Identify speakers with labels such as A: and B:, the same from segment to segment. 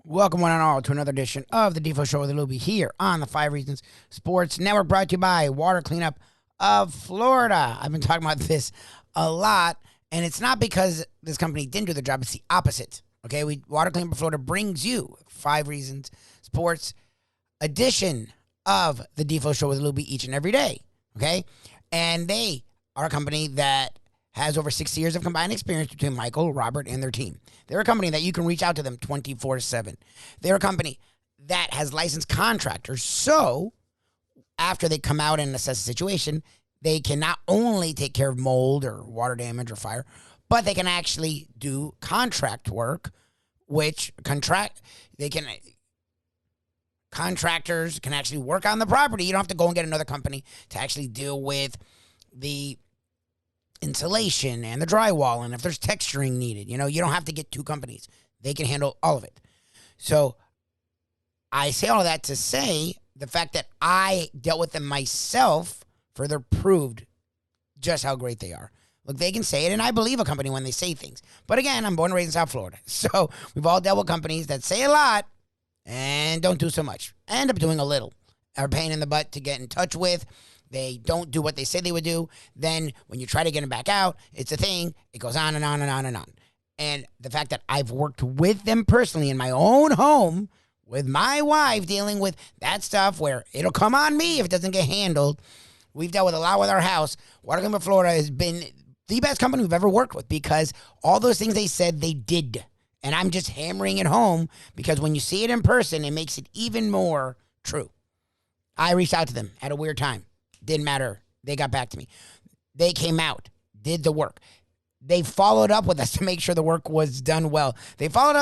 A: Welcome one and all to another edition of the Defo Show with Lubie here on the 5 Reasons Sports Network, brought to you by Water Cleanup of Florida. I've been talking about this a lot, and it's not because this company didn't do the job. It's the opposite. Okay, Water Cleanup of Florida brings you 5 Reasons Sports edition of the Defo Show with Lubie each and every day. Okay, and they are a company that has over 60 years of combined experience between Michael, Robert, and their team. They're a company that you can reach out to them 24/7. They're a company that has licensed contractors, so after they come out and assess the situation, they can not only take care of mold or water damage or fire, but they can actually do contract work, contractors can actually work on the property. You don't have to go and get another company to actually deal with the insulation and the drywall, and if there's texturing needed, you don't have to get 2 companies. They can handle all of it. So I say all of that to say the fact that I dealt with them myself further proved just how great they are. Look, they can say it, and I believe a company when they say things. But again, I'm born and raised in South Florida. So we've all dealt with companies that say a lot and don't do so much. End up doing a little. Are a pain in the butt to get in touch with. They don't do what they say they would do. Then when you try to get them back out, it's a thing. It goes on and on and on and on. And the fact that I've worked with them personally in my own home with my wife dealing with that stuff where it'll come on me if it doesn't get handled. We've dealt with a lot with our house. Water Cleanup of Florida has been the best company we've ever worked with because all those things they said, they did. And I'm just hammering it home because when you see it in person, it makes it even more true. I reached out to them at a weird time. Didn't matter. They got back to me. They came out, did the work. They followed up with us to make sure the work was done well. They followed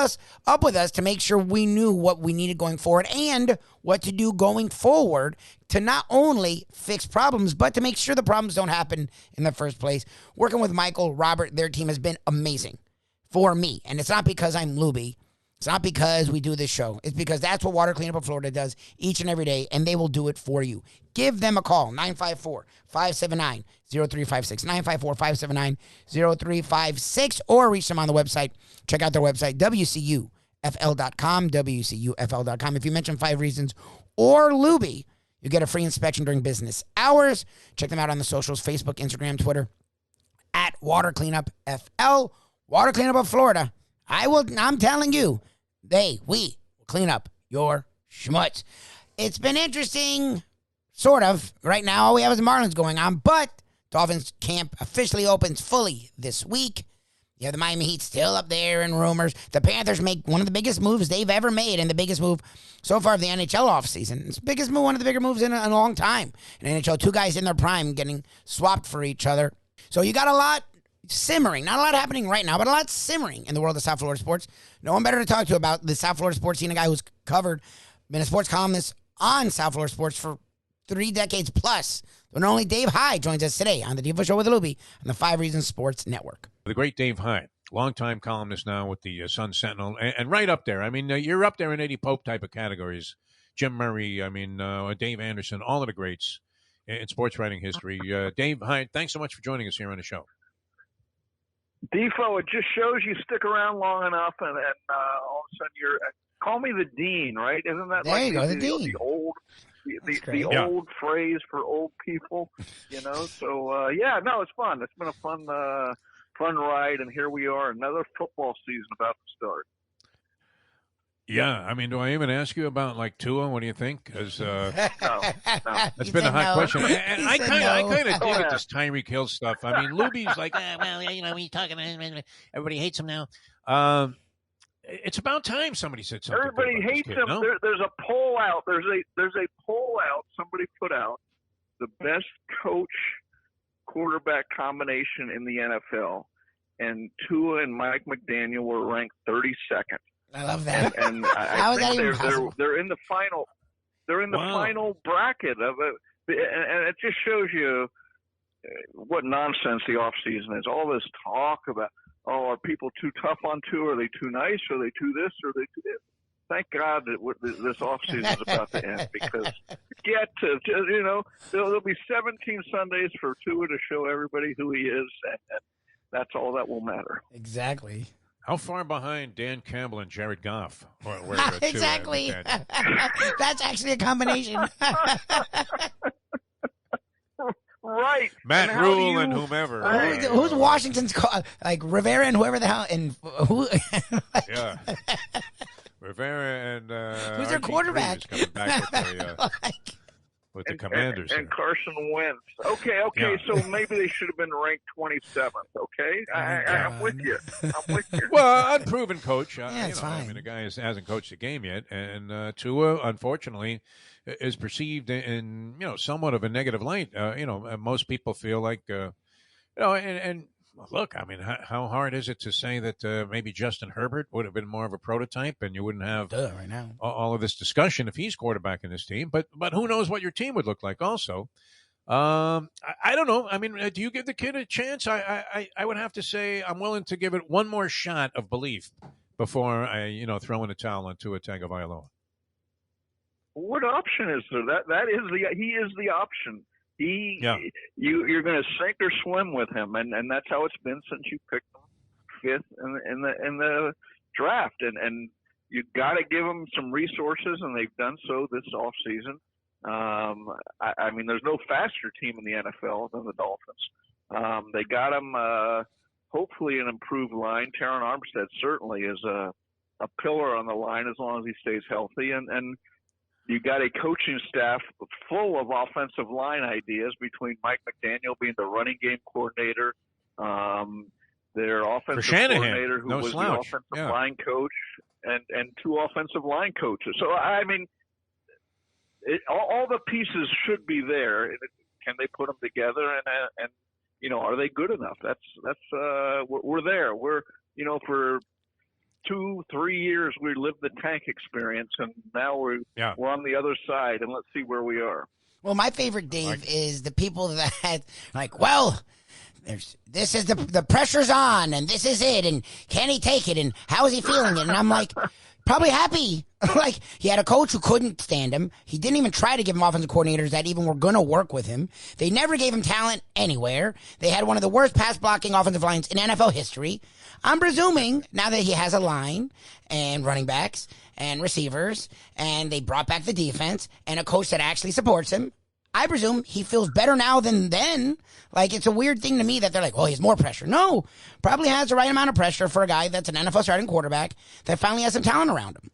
A: up with us to make sure we knew what we needed going forward and what to do going forward to not only fix problems, but to make sure the problems don't happen in the first place. Working with Michael, Robert, their team has been amazing for me. And it's not because I'm Lubie. It's not because we do this show. It's because that's what Water Cleanup of Florida does each and every day, and they will do it for you. Give them a call, 954-579-0356, 954-579-0356, or reach them on the website. Check out their website, WCUFL.com, WCUFL.com. If you mention 5 Reasons or Lubie, you get a free inspection during business hours. Check them out on the socials, Facebook, Instagram, Twitter, at Water Cleanup FL, Water Cleanup of Florida. I'm telling you, we will clean up your schmutz. It's been interesting, sort of. Right now, all we have is the Marlins going on, but Dolphins camp officially opens fully this week. You have the Miami Heat still up there in rumors. The Panthers make one of the biggest moves they've ever made, and the biggest move so far of the NHL offseason. It's the biggest move, one of the bigger moves in a long time. In NHL, 2 guys in their prime getting swapped for each other. So you got a lot simmering. Not a lot happening right now, but a lot simmering in the world of South Florida sports. No one better to talk to about the South Florida sports scene, a guy who's been a sports columnist on South Florida sports for 3 decades plus. The one and only Dave Hyde joins us today on the Defo Show with Lubie on the 5 Reasons Sports Network.
B: The great Dave Hyde, longtime columnist now with the Sun Sentinel, and right up there. I mean, you're up there in Eddie Pope type of categories. Jim Murray, Dave Anderson, all of the greats in sports writing history. Dave Hyde, thanks so much for joining us here on the show.
C: Defo, it just shows you stick around long enough, and all of a sudden you're call me the dean, right? Isn't that
A: there
C: like
A: you go, the dean?
C: The old phrase for old people, So it's fun. It's been a fun ride, and here we are, another football season about to start.
B: Yeah, I mean, do I even ask you about Tua? What do you think? Because
C: no.
B: That's been a hot question. And I kind of dig at this Tyreek Hill stuff. I mean, Lubie's like, we talking. Everybody hates him now. It's about time somebody said something.
C: Everybody hates him.
B: No?
C: There's a poll out. There's a poll out. Somebody put out the best coach quarterback combination in the NFL, and Tua and Mike McDaniel were ranked 32nd.
A: I love that.
C: And I think they're in the final. They're in the final bracket of it, and it just shows you what nonsense the offseason is. All this talk about, are people too tough on Tua? Are they too nice? Are they too this? Are they too this? Thank God that this offseason is about to end, because there'll be 17 Sundays for Tua to show everybody who he is, and that's all that will matter.
A: Exactly.
B: How far behind Dan Campbell and Jared Goff?
A: Exactly. That's actually a combination.
C: Right.
B: Matt Rule and whomever.
A: Who's Washington's like Rivera and whoever the hell and who?
B: Yeah. Rivera and
A: who's their quarterback?
B: Coming back with the Commanders
C: and Carson Wentz. Okay,
B: yeah.
C: So maybe they should have been ranked 27th. Okay, I'm with you.
B: Well, unproven coach.
A: It's fine.
B: I mean, the guy hasn't coached a game yet, and Tua, unfortunately, is perceived in somewhat of a negative light. Most people feel like and look, I mean, how hard is it to say that maybe Justin Herbert would have been more of a prototype, and you wouldn't have
A: right now
B: all of this discussion if he's quarterbacking this team? But who knows what your team would look like? Also, I don't know. I mean, do you give the kid a chance? I would have to say I'm willing to give it one more shot of belief before I throw in a towel on Tua Tagovailoa.
C: What option is there? He is the option. You're going to sink or swim with him, and that's how it's been since you picked him fifth in the draft. And you got to give him some resources, and they've done so this offseason. I mean, there's no faster team in the NFL than the Dolphins. They got him hopefully an improved line. Terron Armstead certainly is a pillar on the line as long as he stays healthy, and you got a coaching staff full of offensive line ideas between Mike McDaniel being the running game coordinator, their offensive coordinator who was the offensive line coach, and two offensive line coaches. So, I mean, all the pieces should be there. Can they put them together? And are they good enough? We're there. We're, for 2-3 years we lived the tank experience, and now we're on the other side, and let's see where we are.
A: Well, my favorite, Dave, is the people that well, this is the pressure's on, and this is it, and can he take it, and how is he feeling it? And I'm like, probably happy. Like, he had a coach who couldn't stand him. He didn't even try to give him offensive coordinators that even were going to work with him. They never gave him talent anywhere. They had one of the worst pass blocking offensive lines in NFL history. I'm presuming now that he has a line and running backs and receivers, and they brought back the defense and a coach that actually supports him, I presume he feels better now than then. Like, it's a weird thing to me that they're like, well, he has more pressure. No, probably has the right amount of pressure for a guy that's an NFL starting quarterback that finally has some talent around him.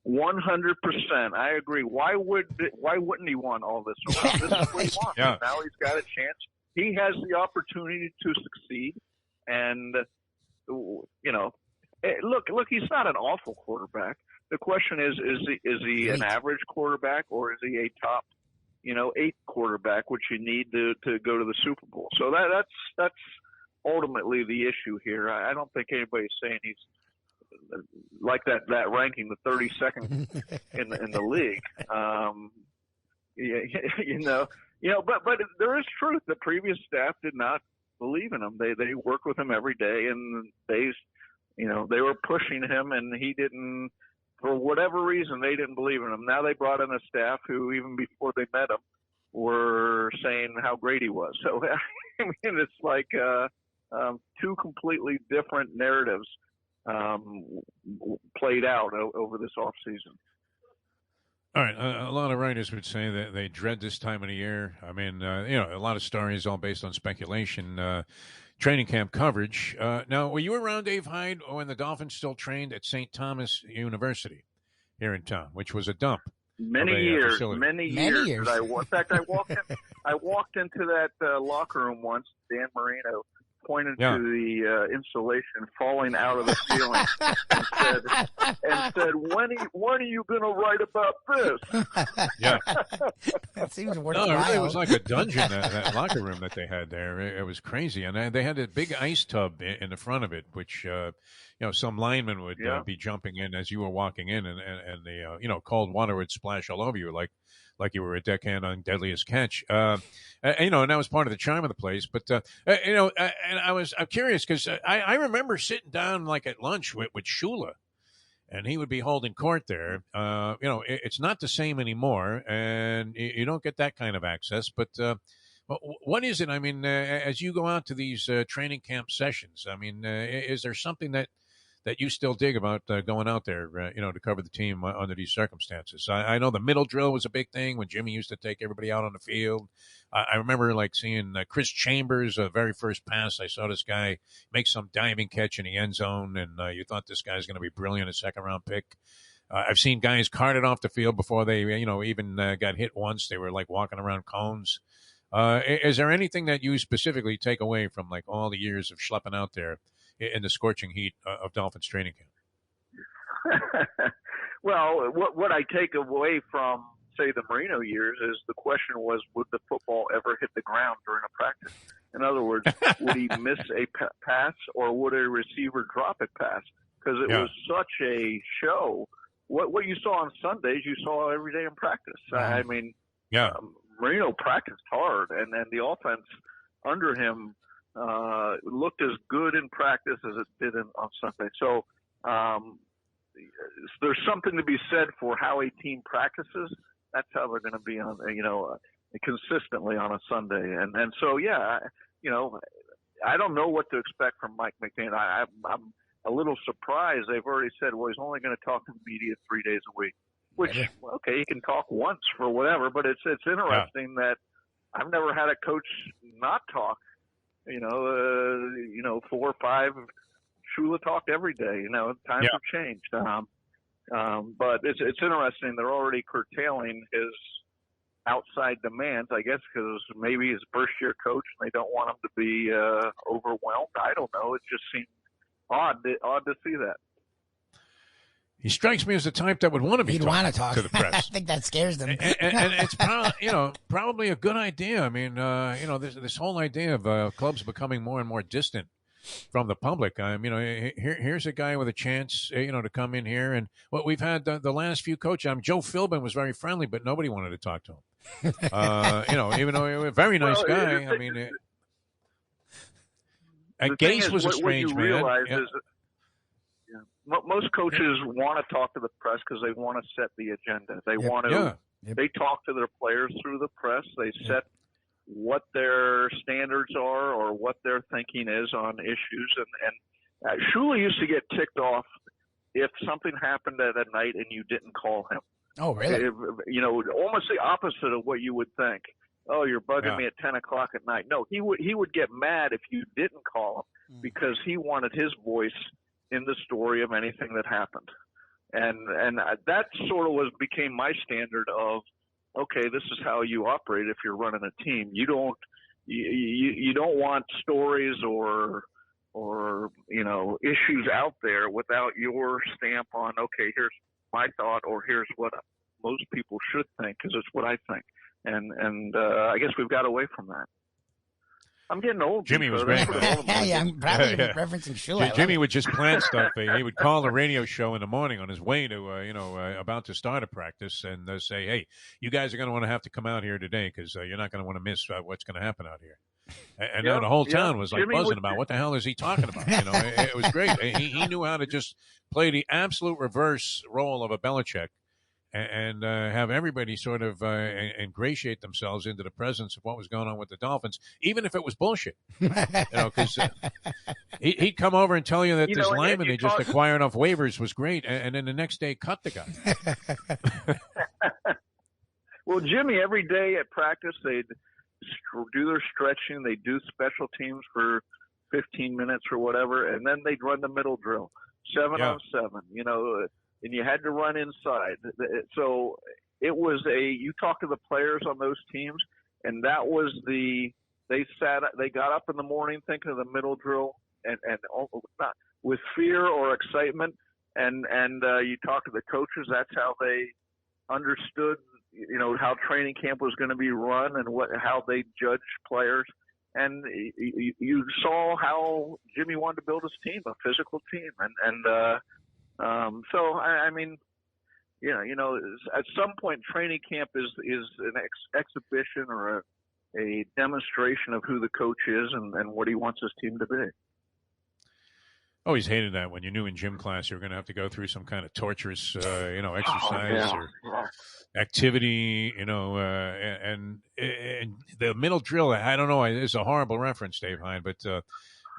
C: 100%. I agree. Why wouldn't he want all this? This is what he wants.
B: Yeah.
C: Now he's got a chance. He has the opportunity to succeed. And, look, he's not an awful quarterback. The question is he an average quarterback, or is he a top, 8 quarterback, which you need to go to the Super Bowl? So that's ultimately the issue here. I don't think anybody's saying he's like that ranking, the 32nd in the league. But there is truth. The previous staff did not believe in him. They work with him every day, and they were pushing him, and he didn't. For whatever reason, they didn't believe in him. Now they brought in a staff who, even before they met him, were saying how great he was. So, I mean, it's like two completely different narratives played out over this offseason.
B: All right. A lot of writers would say that they dread this time of the year. I mean, a lot of stories all based on speculation. Training camp coverage. Now, were you around, Dave Hyde, when the Dolphins still trained at St. Thomas University here in town, which was a dump?
C: Many years. In fact, I walked into that locker room once. Dan Marino pointed to the insulation falling out of the ceiling and said, when are you going to write about this?
B: Yeah.
A: That seems worthwhile.
B: No, it really was like a dungeon, that locker room that they had there. It was crazy. And they had a big ice tub in the front of it, which, some linemen would be jumping in as you were walking in, and the, cold water would splash all over you like you were a deckhand on Deadliest Catch. And that was part of the charm of the place. But, and I'm curious because I remember sitting down like at lunch with Shula, and he would be holding court there. It's not the same anymore, and you don't get that kind of access. But What is it? I mean, as you go out to these training camp sessions, I mean, is there something that you still dig about going out there, to cover the team under these circumstances? I know the middle drill was a big thing when Jimmy used to take everybody out on the field. I remember like seeing Chris Chambers' very first pass. I saw this guy make some diving catch in the end zone, and you thought this guy's going to be brilliant, a second-round pick. I've seen guys carted off the field before they, even got hit once. They were like walking around cones. Is there anything that you specifically take away from like all the years of schlepping out there in the scorching heat of Dolphins training camp?
C: Well, what I take away from, say, the Marino years is the question was, would the football ever hit the ground during a practice? In other words, would he miss a pass or would a receiver drop a pass? Because it was such a show. What you saw on Sundays, you saw every day in practice. I mean, Marino practiced hard, and the offense under him looked as good in practice as it did on Sunday. So there's something to be said for how a team practices. That's how they're going to be on, consistently on a Sunday. And so, I don't know what to expect from Mike McDaniel. I'm a little surprised. They've already said, well, he's only going to talk to the media 3 days a week, which, okay, he can talk once for whatever, but it's interesting that I've never had a coach not talk. 4 or 5. Shula talked every day. Times have changed. But it's interesting. They're already curtailing his outside demands, I guess, because maybe he's a first-year coach and they don't want him to be overwhelmed. I don't know. It just seems odd to see that.
B: He strikes me as the type that would want to be
A: talk
B: to the press.
A: I think that scares them.
B: and it's probably a good idea. I mean, this whole idea of clubs becoming more and more distant from the public. Here's a guy with a chance, to come in here. And what we've had the last few coaches, Joe Philbin was very friendly, but nobody wanted to talk to him. Even though he was a very nice guy. Gase was a strange man.
C: Most coaches want to talk to the press because they want to set the agenda. They want to. They talk to their players through the press. They set what their standards are or what their thinking is on issues. And Shula used to get ticked off if something happened at a night and you didn't call him.
A: Oh, really?
C: Almost the opposite of what you would think. Oh, you're bugging me at 10 o'clock at night. No, he would get mad if you didn't call him because he wanted his voice in the story of anything that happened. And that sort of became my standard of, okay, this is how you operate if you're running a team. You don't want stories or issues out there without your stamp on, okay, here's my thought or here's what most people should think because it's what I think. And I guess we've got away from that. I'm getting old.
B: Jimmy was great.
A: I'm probably referencing Shula.
B: Jimmy would just plan stuff. He would call a radio show in the morning on his way to, about to start a practice and say, hey, you guys are going to want to have to come out here today because you're not going to want to miss what's going to happen out here. And the whole town was like buzzing about what the hell is he talking about? It was great. He knew how to just play the absolute reverse role of a Belichick. And have everybody sort of ingratiate themselves into the presence of what was going on with the Dolphins, even if it was bullshit. Because he'd come over and tell you that this lineman they just acquired off waivers was great, and then the next day cut the guy.
C: Well, Jimmy, every day at practice, they'd do their stretching, they'd do special teams for 15 minutes or whatever, and then they'd run the middle drill, 7 on 7, and you had to run inside. So it was you talk to the players on those teams, and that was they got up in the morning thinking of the middle drill and not with fear or excitement. And you talk to the coaches, that's how they understood, how training camp was going to be run and how they judged players. And you saw how Jimmy wanted to build his team, a physical team. So I mean, at some point, training camp is an exhibition or a demonstration of who the coach is and what he wants his team to be.
B: Always hated that when you knew in gym class you were going to have to go through some kind of torturous, exercise or activity, and the middle drill. I don't know. It's a horrible reference, Dave Hyde, but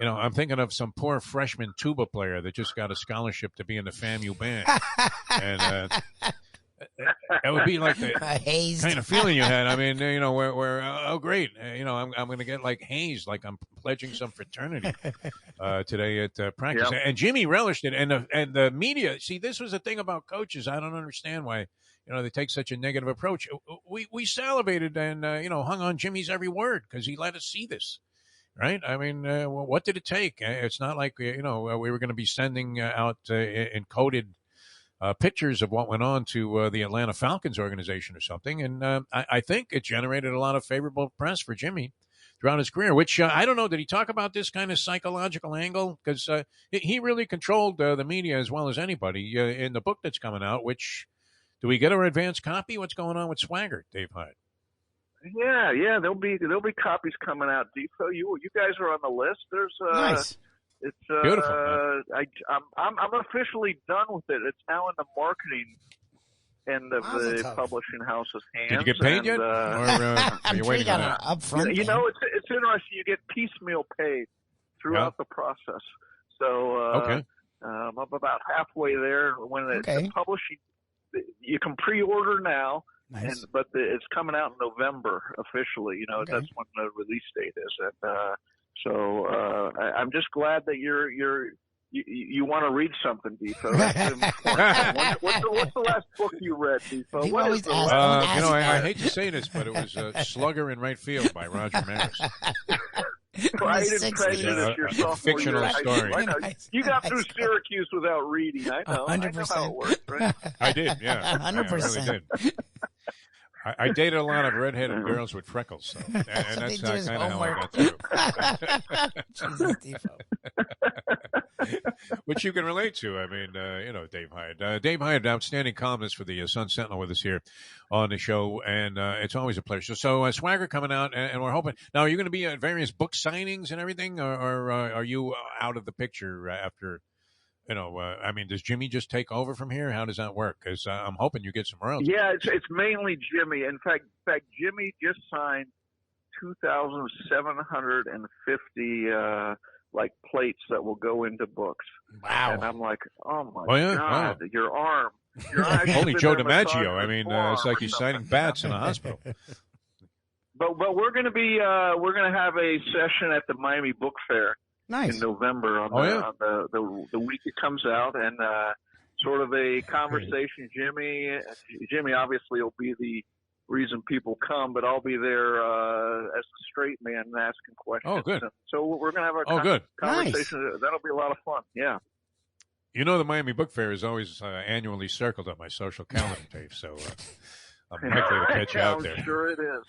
B: I'm thinking of some poor freshman tuba player that just got a scholarship to be in the FAMU band, and that would be like the kind of feeling you had. I mean, where oh great, I'm going to get like hazed, like I'm pledging some fraternity today at practice. Yep. And Jimmy relished it, and the media. See, this was the thing about coaches. I don't understand why they take such a negative approach. We salivated and hung on Jimmy's every word because he let us see this. Right? I mean, what did it take? It's not like we were going to be sending out encoded pictures of what went on to the Atlanta Falcons organization or something. And I think it generated a lot of favorable press for Jimmy throughout his career, which I don't know. Did he talk about this kind of psychological angle? Because he really controlled the media as well as anybody in the book that's coming out, which do we get our advanced copy? What's going on with Swagger, Dave Hyde?
C: Yeah. There'll be copies coming out. Defo, you guys are on the list. There's
A: nice.
C: It's
B: beautiful.
C: I'm officially done with it. It's now in the marketing end of the publishing house's hands.
B: Did you get paid yet? Or are you waiting on that?
A: Upfront.
C: It's interesting. You get piecemeal paid throughout the process. So
B: okay.
C: I'm about halfway there. When the publishing, you can pre-order now.
A: Nice.
C: But it's coming out in November officially. That's when the release date is. And so I'm just glad that you want to read something, Defo. What's the last book you read, Defo?
B: I hate to say this, but it was Slugger in Right Field by Roger Maris.
C: Pride and Prejudice, your sophomore
B: fictional
C: year.
B: story.
C: You got through Syracuse without reading. I know.
A: 100%.
C: I know how it works, right?
B: I did, yeah.
A: 100%.
B: I really did. I dated a lot of redheaded girls with freckles, so, and that's kind of how I got through. Which you can relate to. I mean, Dave Hyde. Dave Hyde, outstanding columnist for the Sun Sentinel with us here on the show, and it's always a pleasure. So Swagger coming out, and we're hoping. Now, are you going to be at various book signings and everything, or are you out of the picture after? Does Jimmy just take over from here? How does that work? Because I'm hoping you get some royalties.
C: Yeah, it's mainly Jimmy. In fact, Jimmy just signed 2,750 plates that will go into books.
A: Wow!
C: And I'm like, oh my God, wow. Your arm.
B: Holy Joe DiMaggio! I mean, it's like he's signing bats in a hospital.
C: But we're going to have a session at the Miami Book Fair.
A: Nice.
C: In November on the week it comes out, and sort of a conversation. Jimmy obviously will be the reason people come, but I'll be there as a straight man asking questions.
B: Oh, good.
C: And so we're going to have a conversation. Nice. That'll be a lot of fun. Yeah.
B: The Miami Book Fair is always annually circled on my social calendar, Dave. So I'm likely to catch you out there.
C: I'm sure it is.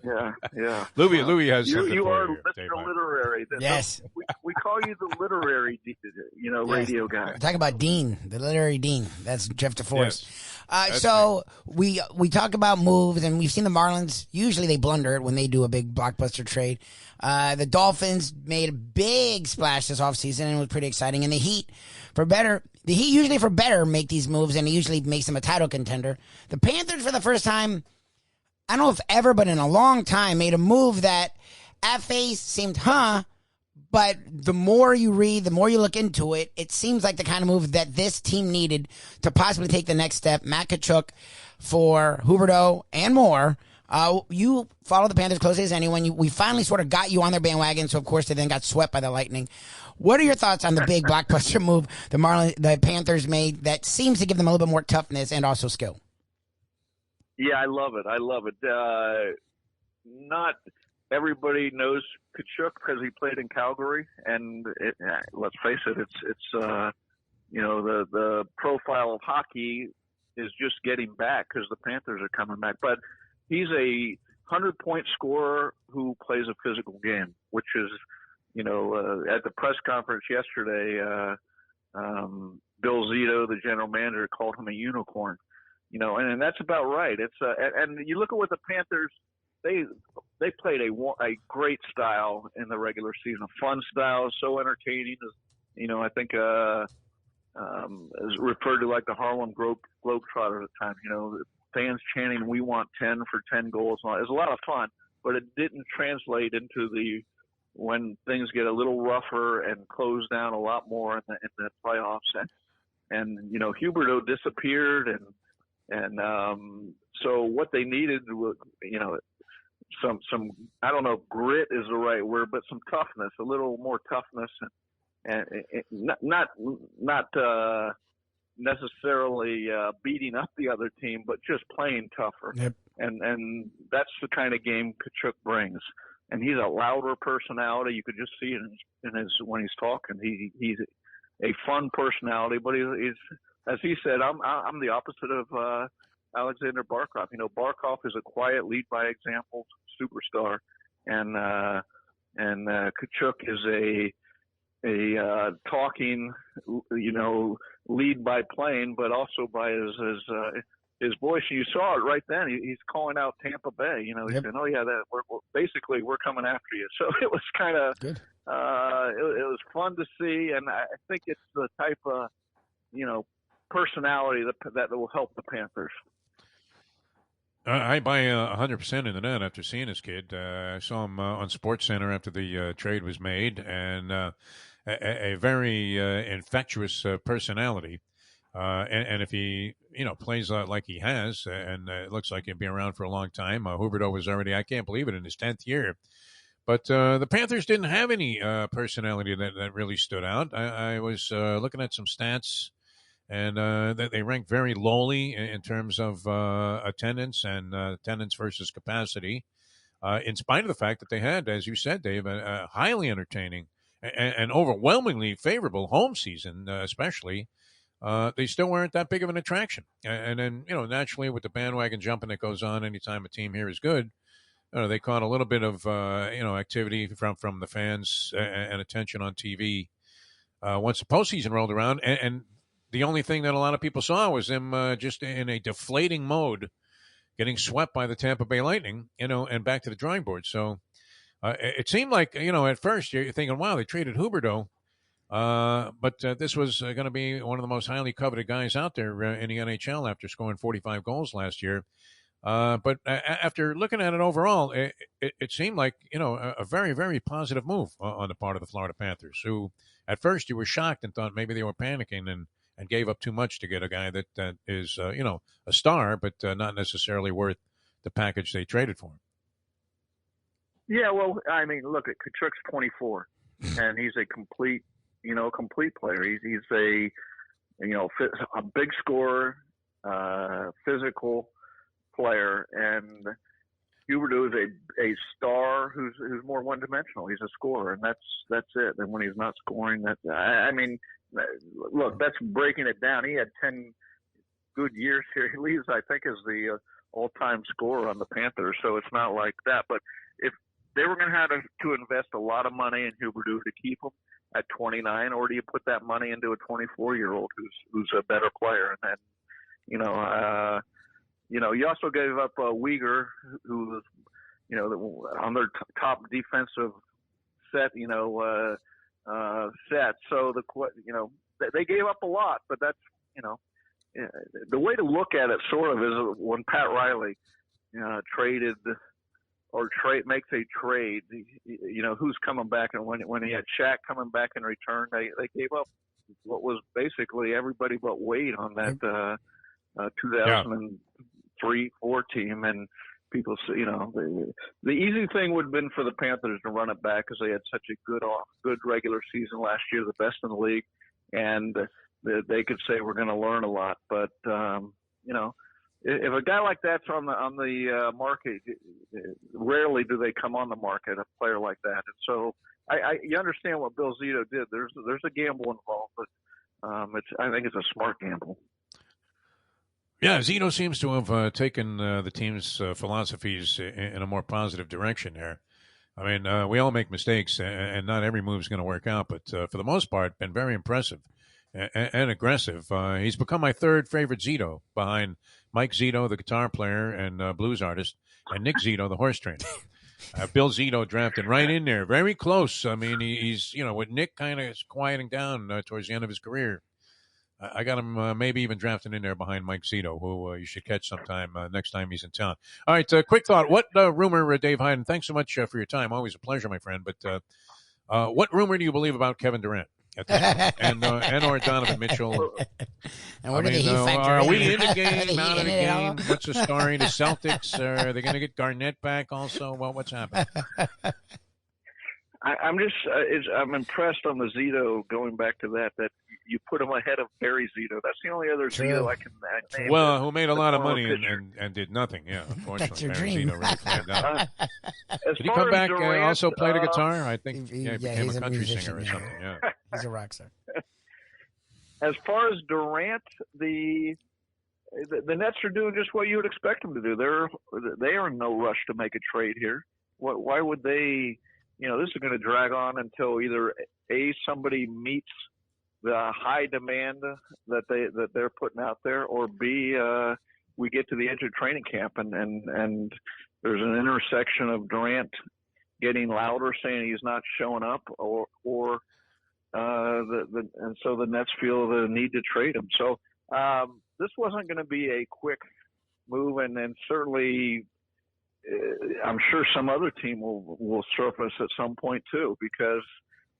C: Yeah.
B: Lubie has something
C: you
B: for
C: are
B: you.
C: Mr. Literary.
A: Yes.
C: We call you the literary, radio guy.
A: We're talking about Dean, the literary Dean. That's Jeff DeForest.
B: Yes.
A: So we talk about moves, and we've seen the Marlins. Usually they blunder when they do a big blockbuster trade. The Dolphins made a big splash this offseason, and it was pretty exciting. And the Heat usually for better make these moves, and it usually makes them a title contender. The Panthers, for the first time, I don't know if ever, but in a long time, made a move that at face seemed, but the more you read, the more you look into it, it seems like the kind of move that this team needed to possibly take the next step. Matthew Tkachuk for Huberdeau and more. You follow the Panthers closely as anyone. We finally sort of got you on their bandwagon, so of course they then got swept by the Lightning. What are your thoughts on the big blockbuster move the Panthers made that seems to give them a little bit more toughness and also skill?
C: Yeah, I love it. Not everybody knows Tkachuk because he played in Calgary, and let's face it, it's the profile of hockey is just getting back because the Panthers are coming back. But he's a 100-point scorer who plays a physical game, which is, at the press conference yesterday, Bill Zito, the general manager, called him a unicorn. And that's about right. It's and you look at what the Panthers they played a great style in the regular season, a fun style, so entertaining. I think is referred to like the Harlem Globetrotters at times. Fans chanting, "We want 10 for 10 goals." It was a lot of fun, but it didn't translate into when things get a little rougher and close down a lot more in the playoffs. And Huberdeau disappeared, and so what they needed was, some I don't know if grit is the right word, but some toughness, a little more toughness, and not necessarily beating up the other team, but just playing tougher.
A: Yep.
C: And that's the kind of game Tkachuk brings. And he's a louder personality. You could just see it in his when he's talking. He's a fun personality, but he's as he said, I'm the opposite of Alexander Barkov. Barkov is a quiet, lead by example superstar, and Tkachuk is a talking, lead by playing, but also by his voice. You saw it right then. He's calling out Tampa Bay. He's saying, "Oh yeah, we're coming after you." So it was kind of good. It was fun to see, and I think it's the type of personality that will help the Panthers.
B: I buy 100% into that after seeing this kid. I saw him on SportsCenter after the trade was made, and a very infectious personality. And if he, plays like he has, and it looks like he'll be around for a long time. Huberdeau was already, I can't believe it, in his 10th year. But the Panthers didn't have any personality that really stood out. I was looking at some stats, and they ranked very lowly in terms of attendance and attendance versus capacity, in spite of the fact that they had, as you said, Dave, a highly entertaining and overwhelmingly favorable home season, especially. They still weren't that big of an attraction. And then, naturally with the bandwagon jumping that goes on anytime a team here is good, they caught a little bit of, activity from the fans and attention on TV once the postseason rolled around. And the only thing that a lot of people saw was them just in a deflating mode, getting swept by the Tampa Bay Lightning, and back to the drawing board. So it seemed like, at first you're thinking, wow, they traded Huberdeau. But this was going to be one of the most highly coveted guys out there in the NHL after scoring 45 goals last year. But after looking at it overall, it seemed like, a very, very positive move on the part of the Florida Panthers, who at first you were shocked and thought maybe they were panicking and gave up too much to get a guy that is, a star, but not necessarily worth the package they traded for him.
C: Yeah, well, I mean, look, Tkachuk's 24, and he's a complete player. He's a big scorer, physical player, and Huberdeau is a star who's more one dimensional. He's a scorer, and that's it. And when he's not scoring, look, that's breaking it down. He had 10 good years here. He leads, I think, as the all-time scorer on the Panthers. So it's not like that. But if they were going to have to invest a lot of money in Huberdeau to keep him at 29, or do you put that money into a 24-year-old who's a better player? And then, you also gave up Uyghur, who was, on their top defensive set, set. So they gave up a lot, but that's, the way to look at it sort of is when Pat Riley traded or makes a trade, who's coming back, and when he had Shaq coming back in return, they gave up what was basically everybody but Wade on that 2003-4 team, and people, the easy thing would have been for the Panthers to run it back because they had such a good regular season last year, the best in the league, and they could say we're going to learn a lot, but if a guy like that's on the market, rarely do they come on the market, a player like that. And so you understand what Bill Zito did. There's a gamble involved, but I think it's a smart gamble.
B: Yeah, Zito seems to have taken the team's philosophies in a more positive direction there. I mean, we all make mistakes, and not every move is going to work out, but for the most part, been very impressive and aggressive. He's become my third favorite Zito, behind Mike Zito, the guitar player and blues artist, and Nick Zito, the horse trainer. Bill Zito drafted right in there, very close. I mean, he's with Nick kind of quieting down towards the end of his career. I got him maybe even drafted in there behind Mike Zito, who you should catch sometime next time he's in town. All right, quick thought. What rumor, Dave Hyde, and thanks so much for your time. Always a pleasure, my friend. But what rumor do you believe about Kevin Durant at this point? and or Donovan Mitchell?
A: And where did the Heat factor
B: are
A: in?
B: we in the game, out of the
A: in
B: game? What's the story? The Celtics, are they going to get Garnett back also? Well, what's happening?
C: I'm impressed on the Zito, going back to that you put him ahead of Barry Zito. That's the only other Zito I can name.
B: Well, who made a lot of money and did nothing. Yeah, unfortunately.
A: That's your
B: Barry
A: dream.
B: Zito really flamed out.
C: Did
B: he come back
C: Durant,
B: also play the guitar? I think he became
A: he's
B: a country
A: musician,
B: singer or something. Yeah.
A: He's a rock star.
C: As far as Durant, the Nets are doing just what you would expect them to do. They are in no rush to make a trade here. Why would they? This is going to drag on until either somebody meets the high demand that they're putting out there, or B, we get to the end of training camp and there's an intersection of Durant getting louder saying he's not showing up, or so the Nets feel the need to trade him. So this wasn't going to be a quick move, and certainly I'm sure some other team will surface at some point too, because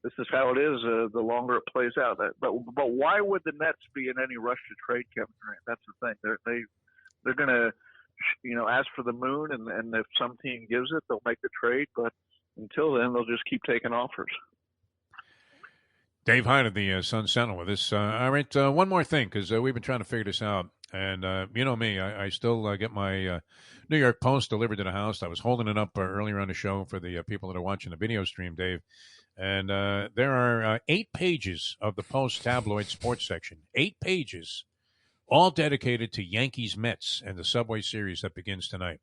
C: this is how it is. The longer it plays out, but why would the Nets be in any rush to trade Kevin Durant? That's the thing. They're going to ask for the moon, and if some team gives it, they'll make the trade. But until then, they'll just keep taking offers.
B: Dave Hyde of the Sun Sentinel with us. All right, one more thing, because we've been trying to figure this out. And you know me, I still get my New York Post delivered to the house. I was holding it up earlier on the show for the people that are watching the video stream, Dave. And there are 8 pages of the Post tabloid sports section, 8 pages, all dedicated to Yankees-Mets and the Subway Series that begins tonight.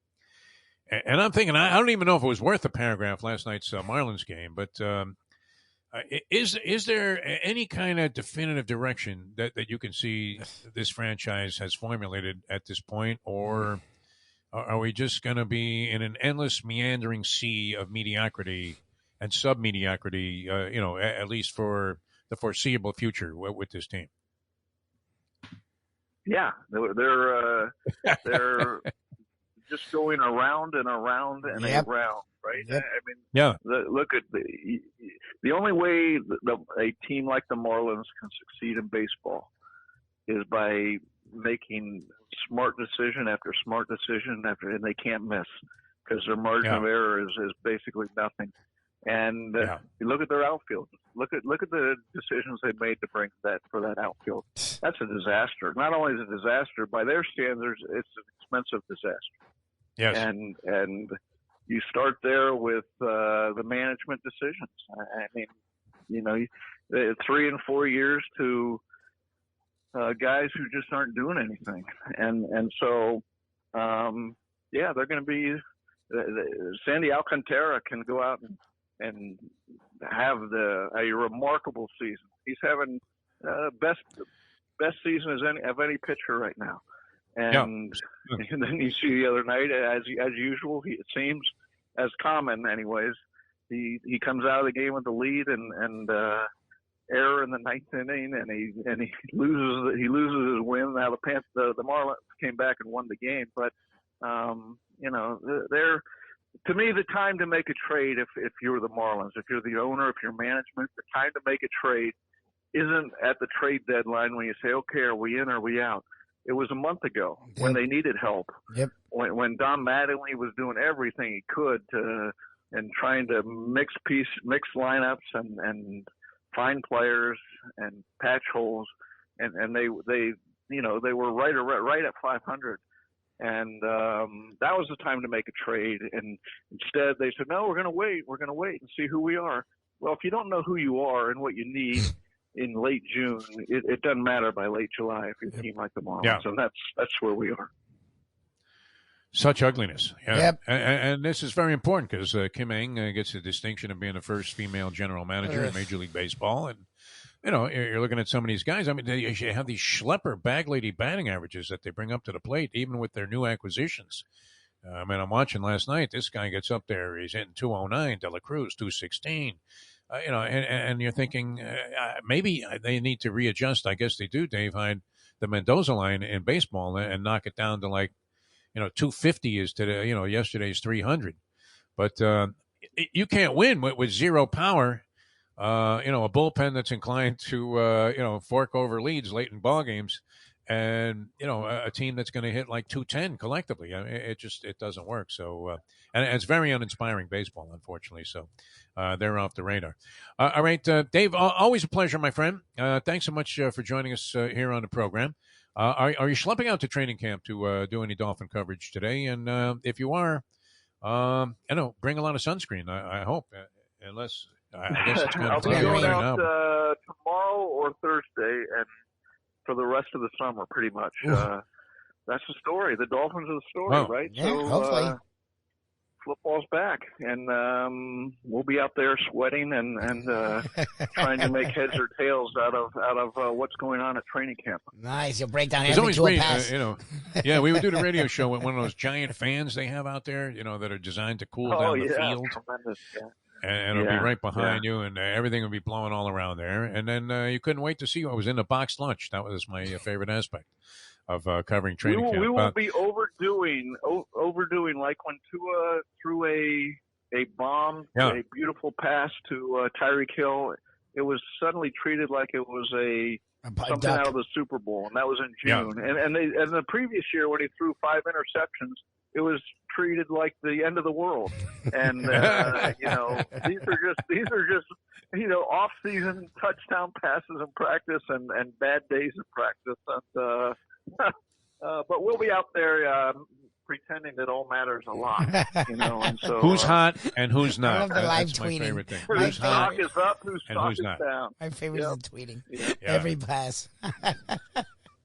B: And I'm thinking, I don't even know if it was worth a paragraph last night's Marlins game, but is there any kind of definitive direction that you can see this franchise has formulated at this point, or are we just going to be in an endless meandering sea of mediocrity and sub-mediocrity, at least for the foreseeable future with this team?
C: Yeah, they're just going around and around and around, right?
A: Yep.
C: I mean,
B: yeah.
C: Look at the only way a team like the Marlins can succeed in baseball is by making smart decision after smart decision and they can't miss because their margin of error is basically nothing. And you look at their outfield. Look at the decisions they made to bring for that outfield. That's a disaster. Not only is it a disaster by their standards, it's an expensive disaster.
B: Yes.
C: And you start there with the management decisions. I mean, 3 and 4 years to guys who just aren't doing anything, and so they're going to be. Sandy Alcantara can go out and have a remarkable season. He's having best season of any pitcher right now. And then you see the other night, as usual, it seems as common, anyways. He comes out of the game with the lead and error in the 9th inning, and he loses his win. Now the Marlins came back and won the game, but they're. To me, the time to make a trade, if you're the Marlins, if you're the owner, if you're management, the time to make a trade isn't at the trade deadline when you say, okay, are we in or are we out? It was a month ago when they needed help.
A: Yep.
C: When Don Mattingly was doing everything he could and trying to mix lineups and find players and patch holes, and they were right at 500. And that was the time to make a trade. And instead they said, no, we're going to wait and see who we are. Well, if you don't know who you are and what you need in late June, it doesn't matter by late July if you're a team like the Marlins. Yeah. And that's where we are.
B: Such ugliness. Yeah.
A: Yep.
B: And this is very important because Kim Ng gets the distinction of being the first female general manager in Major League Baseball. And, you're looking at some of these guys. I mean, they have these schlepper bag lady batting averages that they bring up to the plate, even with their new acquisitions. I mean, I'm watching last night. This guy gets up there. He's hitting 209. De La Cruz 216. And you're thinking maybe they need to readjust. I guess they do, Dave Hyde, the Mendoza line in baseball and knock it down to 250 is to yesterday's 300. But you can't win with zero power. A bullpen that's inclined to fork over leads late in ball games, and a team that's going to hit like 210 collectively. I mean, it doesn't work. So and it's very uninspiring baseball, unfortunately. So they're off the radar. All right, Dave, always a pleasure, my friend. Thanks so much for joining us here on the program. Are you schlepping out to training camp to do any Dolphin coverage today? And if you are, bring a lot of sunscreen. I hope, unless I guess it's
C: I'll be going out tomorrow or Thursday, and for the rest of the summer, pretty much. That's the story. The Dolphins are the story, right?
A: Yeah, so, hopefully.
C: Football's back, and we'll be out there sweating and trying to make heads or tails out of what's going on at training camp.
A: Nice, you'll break down
B: every
A: tour
B: pass. Yeah, we would do the radio show with one of those giant fans they have out there, that are designed to cool down the field.
C: Tremendous, yeah.
B: And it'll be right behind you, and everything will be blowing all around there. And then you couldn't wait to see what was in the boxed lunch. That was my favorite aspect of covering training camp.
C: We will be overdoing like when Tua threw a bomb, a beautiful pass to Tyreek Hill. It was suddenly treated like it was something out of the Super Bowl, and that was in June. Yeah. And the previous year when he threw 5 interceptions, it was treated like the end of the world. And these are just off-season touchdown passes in practice and bad days in practice. And but we'll be out there pretending that all matters a lot, And so
B: who's hot and who's not?
A: I love the live
B: That's
A: tweeting.
B: My favorite thing.
C: Whose stock is up, whose stock is
B: not.
C: down.
A: My favorite is the tweeting.
C: Yeah.
A: Every pass.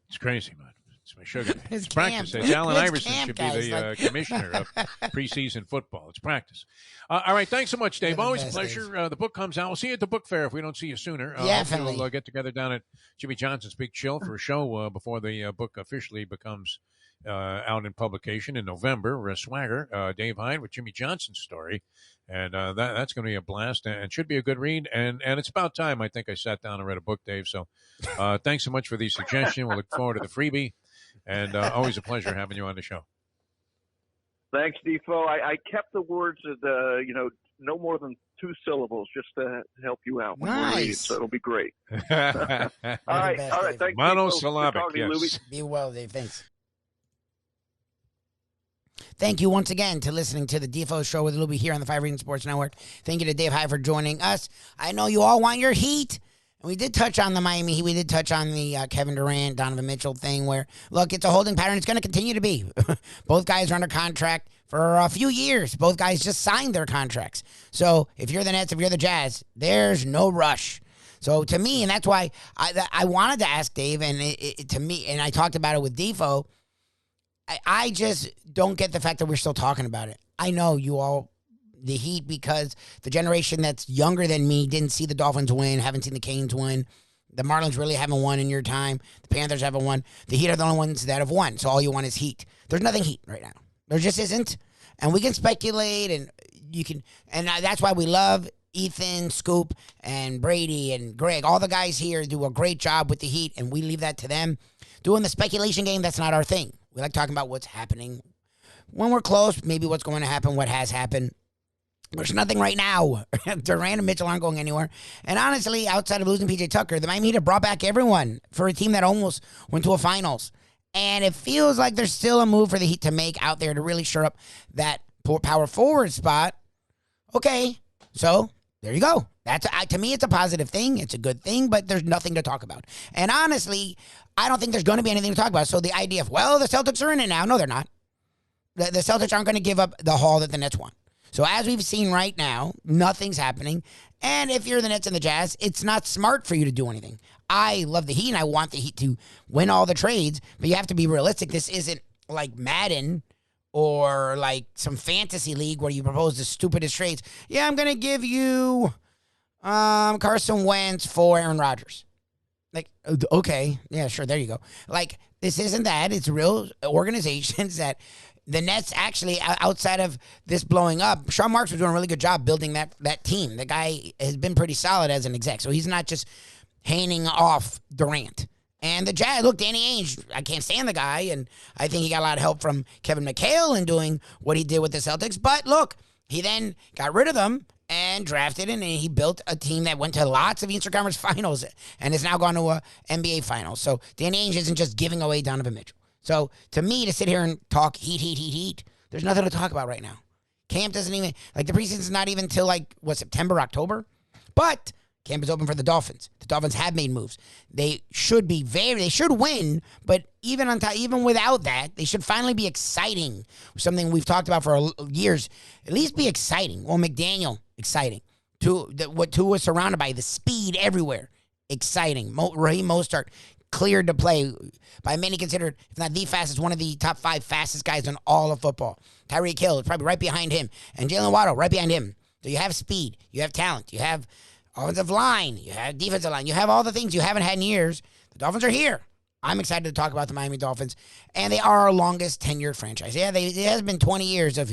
B: It's crazy, man. It's my sugar.
A: It's
B: practice.
A: camp.
B: Allen
A: It's
B: Iverson
A: camp,
B: should
A: guys,
B: be the commissioner of preseason football. It's practice. All right. Thanks so much, Dave. Always a pleasure. The book comes out. We'll see you at the book fair if we don't see you sooner.
A: Definitely.
B: We'll get together down at Jimmy Johnson's Big Chill for a show before the book officially becomes out in publication in November. Swagger, Dave Hyde with Jimmy Johnson's story. And that's going to be a blast and should be a good read. And it's about time, I think, I sat down and read a book, Dave. So thanks so much for the suggestion. We'll look forward to the freebie. And always a pleasure having you on the show.
C: Thanks, Defo. I kept the words at no more than 2 syllables just to help you out when you read, so it'll be great. All right. Thanks.
B: Monosyllabic,
C: yes.
A: Be well, Dave. Thanks. Thank you once again to listening to the Defo Show with Lubie here on the 5 Reading Sports Network. Thank you to Dave Hyde for joining us. I know you all want your Heat. And we did touch on the Miami Heat. We did touch on the Kevin Durant, Donovan Mitchell thing where, look, it's a holding pattern. It's going to continue to be. Both guys are under contract for a few years. Both guys just signed their contracts. So if you're the Nets, if you're the Jazz, there's no rush. So to me, and that's why I wanted to ask Dave, and to me, and I talked about it with Defo, I just don't get the fact that we're still talking about it. I know you all, the Heat, because the generation that's younger than me didn't see the Dolphins win, haven't seen the Canes win. The Marlins really haven't won in your time. The Panthers haven't won. The Heat are the only ones that have won, so all you want is Heat. There's nothing Heat right now. There just isn't. And we can speculate, and you can, and that's why we love Ethan, Scoop, and Brady, and Greg. All the guys here do a great job with the Heat, and we leave that to them. Doing the speculation game, that's not our thing. We like talking about what's happening. When we're close, maybe what's going to happen, what has happened. There's nothing right now. Durant and Mitchell aren't going anywhere. And honestly, outside of losing P.J. Tucker, the Miami Heat have brought back everyone for a team that almost went to a finals. And it feels like there's still a move for the Heat to make out there to really shore up that power forward spot. Okay, so there you go. That's to me, it's a positive thing. It's a good thing, but there's nothing to talk about. And honestly, I don't think there's going to be anything to talk about. So the idea of, well, the Celtics are in it now. No, they're not. The Celtics aren't going to give up the haul that the Nets won. So as we've seen right now, nothing's happening. And if you're the Nets and the Jazz, it's not smart for you to do anything. I love the Heat, and I want the Heat to win all the trades, but you have to be realistic. This isn't like Madden or like some fantasy league where you propose the stupidest trades. Yeah, I'm going to give you Carson Wentz for Aaron Rodgers. Like, okay, yeah, sure, there you go. Like, this isn't that. It's real organizations that the Nets actually, outside of this blowing up, Sean Marks was doing a really good job building that team. The guy has been pretty solid as an exec, so he's not just handing off Durant. And the Jazz, look, Danny Ainge, I can't stand the guy, and I think he got a lot of help from Kevin McHale in doing what he did with the Celtics. But look, he then got rid of them and drafted, and he built a team that went to lots of Eastern Conference finals and has now gone to a NBA finals. So Danny Ainge isn't just giving away Donovan Mitchell. So to me, to sit here and talk heat, there's nothing to talk about right now. Camp doesn't even, like the preseason's not even till September, October. But camp is open for the Dolphins. The Dolphins have made moves. They should win, but even without that, they should finally be exciting. Something we've talked about for years. At least be exciting. Well, McDaniel, exciting. What Tua was surrounded by, the speed everywhere. Exciting. Raheem Mostert, cleared to play. By many considered, if not the fastest, one of the top 5 fastest guys in all of football. Tyreek Hill is probably right behind him. And Jalen Waddle right behind him. So you have speed. You have talent. You have offensive line. You have defensive line. You have all the things you haven't had in years. The Dolphins are here. I'm excited to talk about the Miami Dolphins. And they are our longest tenured franchise. Yeah, it has been 20 years of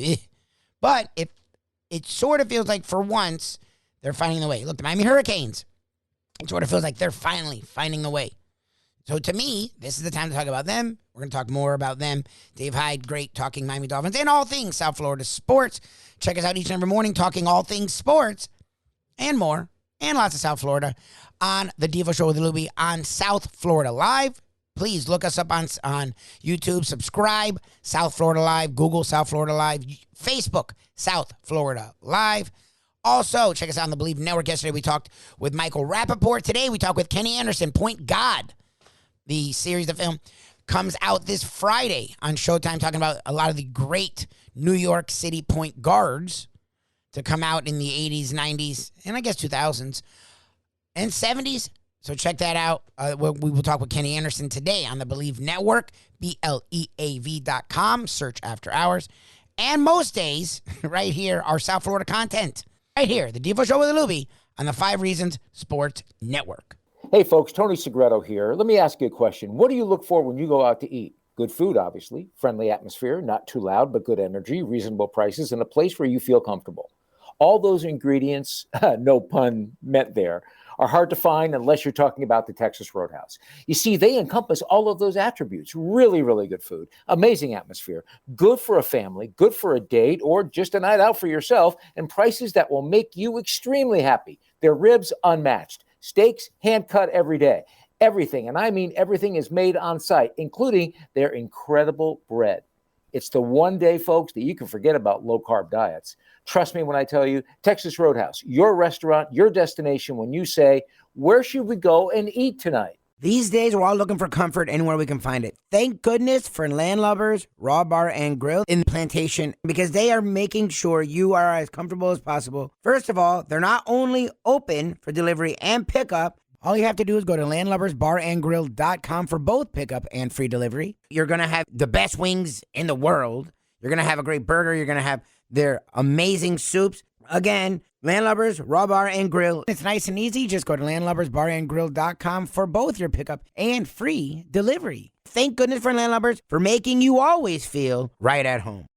A: But it sort of feels like for once they're finding the way. Look, the Miami Hurricanes. It sort of feels like they're finally finding the way. So to me, this is the time to talk about them. We're going to talk more about them. Dave Hyde, great, talking Miami Dolphins and all things South Florida sports. Check us out each and every morning, talking all things sports and more, and lots of South Florida on the Defo Show with Lubie on South Florida Live. Please look us up on YouTube. Subscribe, South Florida Live. Google South Florida Live. Facebook, South Florida Live. Also, check us out on the Believe Network. Yesterday, we talked with Michael Rappaport. Today, we talked with Kenny Anderson, Point God. The series of film comes out this Friday on Showtime, talking about a lot of the great New York City point guards to come out in the 80s, 90s, and I guess 2000s and 70s. So check that out. We will talk with Kenny Anderson today on the Believe Network, BLEAV.com, search After Hours. And most days, right here, our South Florida content. Right here, the Defo Show with Lubie on the 5 Reasons Sports Network.
D: Hey folks, Tony Segreto here. Let me ask you a question. What do you look for when you go out to eat? Good food, obviously, friendly atmosphere, not too loud, but good energy, reasonable prices, and a place where you feel comfortable. All those ingredients, no pun meant there, are hard to find unless you're talking about the Texas Roadhouse. You see, they encompass all of those attributes. Really, really good food, amazing atmosphere, good for a family, good for a date, or just a night out for yourself, and prices that will make you extremely happy. Their ribs unmatched. Steaks hand-cut every day. Everything, and I mean everything, is made on site, including their incredible bread. It's the one day, folks, that you can forget about low-carb diets. Trust me when I tell you, Texas Roadhouse, your restaurant, your destination when you say, where should we go and eat tonight?
A: These days, we're all looking for comfort anywhere we can find it. Thank goodness for Landlubbers Raw Bar and Grill in Plantation, because they are making sure you are as comfortable as possible. First of all, they're not only open for delivery and pickup. All you have to do is go to landlubbersbarandgrill.com for both pickup and free delivery. You're going to have the best wings in the world. You're going to have a great burger. You're going to have their amazing soups. Again, Landlubbers, Raw Bar and Grill. It's nice and easy. Just go to landlubbersbarandgrill.com for both your pickup and free delivery. Thank goodness for Landlubbers for making you always feel right at home.